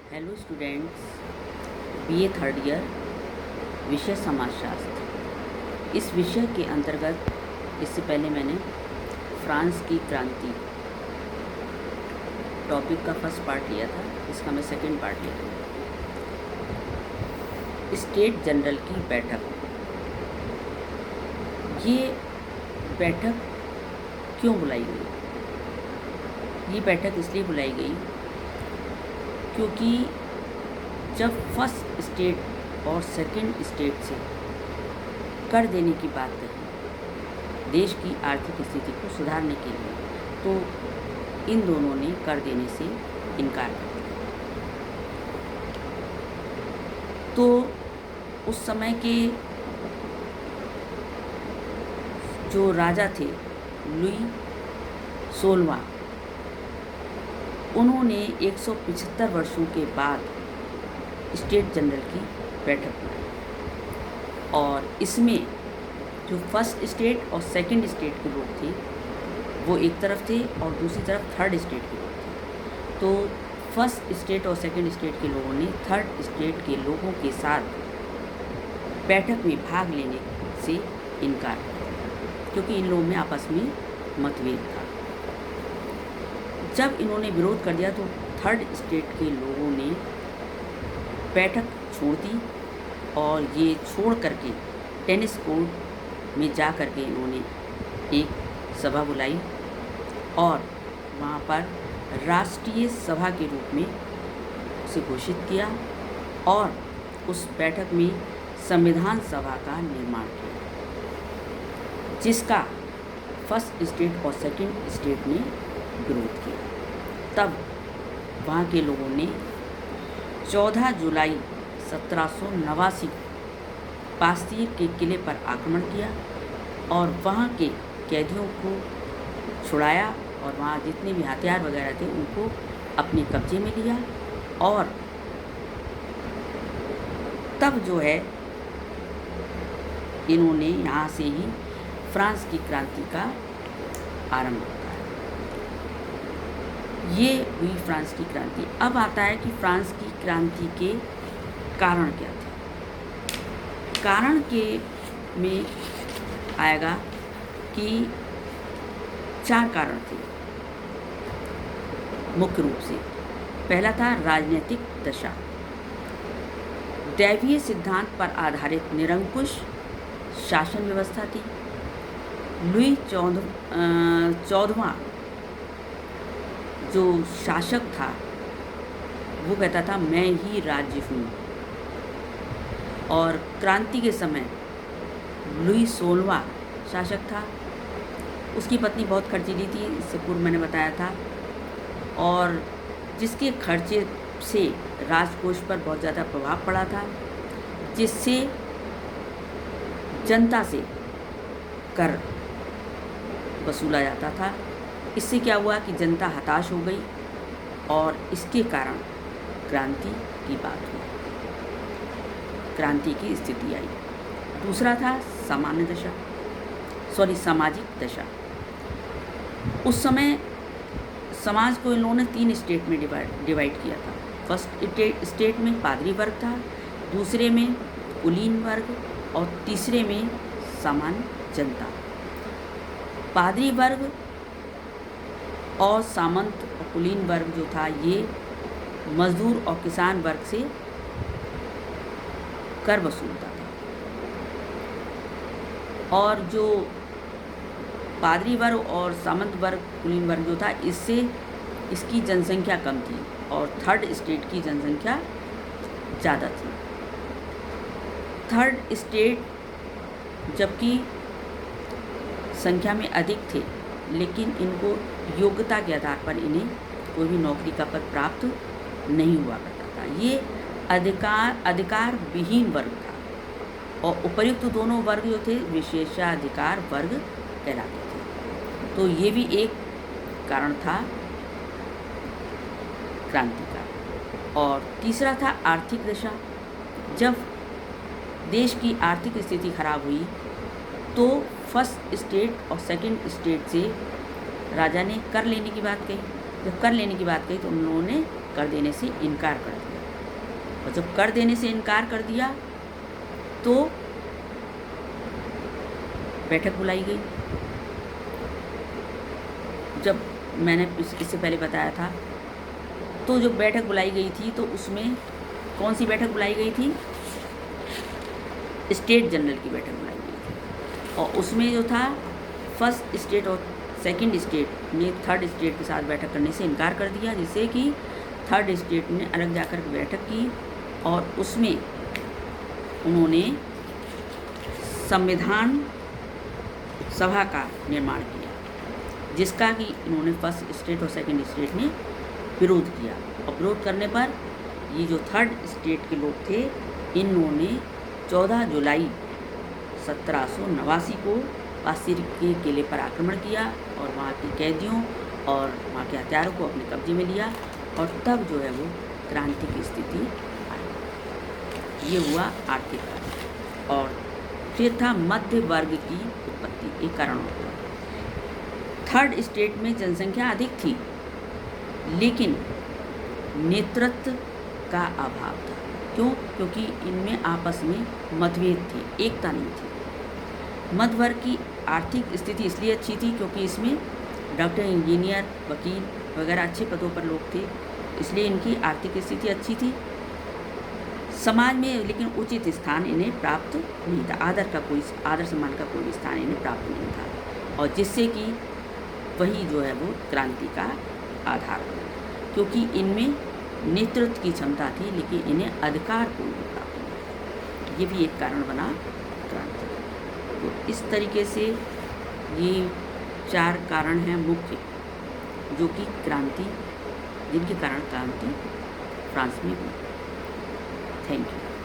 Hello students, BA third year, विषय समाजशास्त्र। इस विषय के अंतर्गत इससे पहले मैंने फ्रांस की क्रांति टॉपिक का फर्स्ट पार्ट लिया था। इसका मैं सेकंड पार्ट ले रही हूँ। स्टेट जनरल की बैठक। ये बैठक क्यों बुलाई गई? ये बैठक इसलिए बुलाई गई क्योंकि जब फर्स्ट स्टेट और सेकंड स्टेट से कर देने की बात कही देश की आर्थिक स्थिति को सुधारने के लिए, तो इन दोनों ने कर देने से इनकार कर दिया। तो उस समय के जो राजा थे लुई 16वां, उन्होंने 175 वर्षों के बाद स्टेट जनरल की बैठक बुलाई और इसमें जो फर्स्ट स्टेट और सेकंड स्टेट के लोग थे वो एक तरफ थे और दूसरी तरफ थर्ड स्टेट के लोग थे। तो फर्स्ट स्टेट और सेकंड स्टेट के लोगों ने थर्ड स्टेट के लोगों के साथ बैठक में भाग लेने से इनकार कर दिया क्योंकि इन लोगों में आपस में मतभेद था। जब इन्होंने विरोध कर दिया तो थर्ड स्टेट के लोगों ने बैठक छोड़ दी और ये छोड़ करके टेनिस कोर्ट में जा कर के इन्होंने एक सभा बुलाई और वहाँ पर राष्ट्रीय सभा के रूप में उसे घोषित किया और उस बैठक में संविधान सभा का निर्माण किया, जिसका फर्स्ट स्टेट और सेकंड स्टेट ने विरोध किया। तब वहाँ के लोगों ने 14 जुलाई 1789 बास्तिल के किले पर आक्रमण किया और वहाँ के कैदियों को छुड़ाया और वहाँ जितने भी हथियार वगैरह थे उनको अपने कब्जे में लिया और तब जो है इन्होंने यहाँ से ही फ्रांस की क्रांति का आरंभ होता है। ये हुई फ्रांस की क्रांति। अब आता है कि फ्रांस की क्रांति के कारण क्या थे। कारण के में आएगा कि 4 कारण थे मुख्य रूप से। पहला था राजनीतिक दशा। दैवीय सिद्धांत पर आधारित निरंकुश शासन व्यवस्था थी। लुई 14वां जो शासक था वो कहता था मैं ही राज्य हूँ, और क्रांति के समय लुई 16वां शासक था। उसकी पत्नी बहुत खर्चीली थी, इससे पूर्व मैंने बताया था, और जिसके खर्चे से राजकोष पर बहुत ज़्यादा प्रभाव पड़ा था, जिससे जनता से कर वसूला जाता था। इससे क्या हुआ कि जनता हताश हो गई और इसके कारण क्रांति की बात हुई, क्रांति की स्थिति आई। दूसरा था सामाजिक दशा। उस समय समाज को इन लोगों ने 3 स्टेट में डिवाइड किया था। फर्स्ट स्टेट में पादरी वर्ग था, दूसरे में कुलीन वर्ग और तीसरे में सामान्य जनता। पादरी वर्ग और सामंत और कुलीन वर्ग जो था ये मजदूर और किसान वर्ग से कर वसूलता था, और जो पादरी वर्ग और सामंत वर्ग कुलीन वर्ग जो था इससे इसकी जनसंख्या कम थी और थर्ड स्टेट की जनसंख्या ज़्यादा थी। थर्ड स्टेट जबकि संख्या में अधिक थे लेकिन इनको योग्यता के आधार पर इन्हें कोई भी नौकरी का पद प्राप्त नहीं हुआ करता था। ये अधिकार विहीन वर्ग था और उपर्युक्त दोनों वर्ग जो थे विशेषाधिकार वर्ग कहलाते थे। तो ये भी एक कारण था क्रांति का। और तीसरा था आर्थिक दशा। जब देश की आर्थिक स्थिति खराब हुई तो फर्स्ट स्टेट और सेकंड स्टेट से राजा ने कर लेने की बात कही। जब कर लेने की बात कही तो उन लोगों ने कर देने से इनकार कर दिया। और जब कर देने से इनकार कर दिया तो बैठक बुलाई गई। जब मैंने इससे पहले बताया था, तो जो बैठक बुलाई गई थी तो उसमें कौन सी बैठक बुलाई गई थी? स्टेट जनरल की बैठक बुलाई गई थी। और उसमें जो था फर्स्ट स्टेट और सेकंड स्टेट ने थर्ड स्टेट के साथ बैठक करने से इनकार कर दिया, जिससे कि थर्ड स्टेट ने अलग जाकर बैठक की और उसमें उन्होंने संविधान सभा का निर्माण किया, जिसका कि इन्होंने फर्स्ट स्टेट और सेकंड स्टेट ने विरोध किया। और विरोध करने पर ये जो थर्ड स्टेट के लोग थे, इन्होंने 14 जुलाई 1789 को पासीर के किले पर आक्रमण किया और वहाँ के कैदियों और वहाँ के हथियारों को अपने कब्जे में लिया और तब जो है वो क्रांति की स्थिति आई। ये हुआ आर्थिक कारण। और फिर था मध्य वर्ग की उत्पत्ति, एक कारण होता है। थर्ड स्टेट में जनसंख्या अधिक थी लेकिन नेतृत्व का अभाव था। क्यों? क्योंकि इनमें आपस में मतभेद थे, एकता नहीं थी। मध्य वर्ग की आर्थिक स्थिति इसलिए अच्छी थी क्योंकि इसमें डॉक्टर, इंजीनियर, वकील वगैरह अच्छे पदों पर लोग थे, इसलिए इनकी आर्थिक स्थिति अच्छी थी। समाज में लेकिन उचित स्थान इन्हें प्राप्त नहीं था, आदर सम्मान का कोई स्थान इन्हें प्राप्त नहीं था, और जिससे कि वही जो है वो क्रांति का आधार बना, क्योंकि इनमें नेतृत्व की क्षमता थी लेकिन इन्हें अधिकार कोई नहीं प्राप्त नहीं। ये भी एक कारण बना क्रांति। तो इस तरीके से ये 4 कारण हैं मुख्य, जो कि जिनके कारण क्रांति फ्रांस में हुई। Thank you.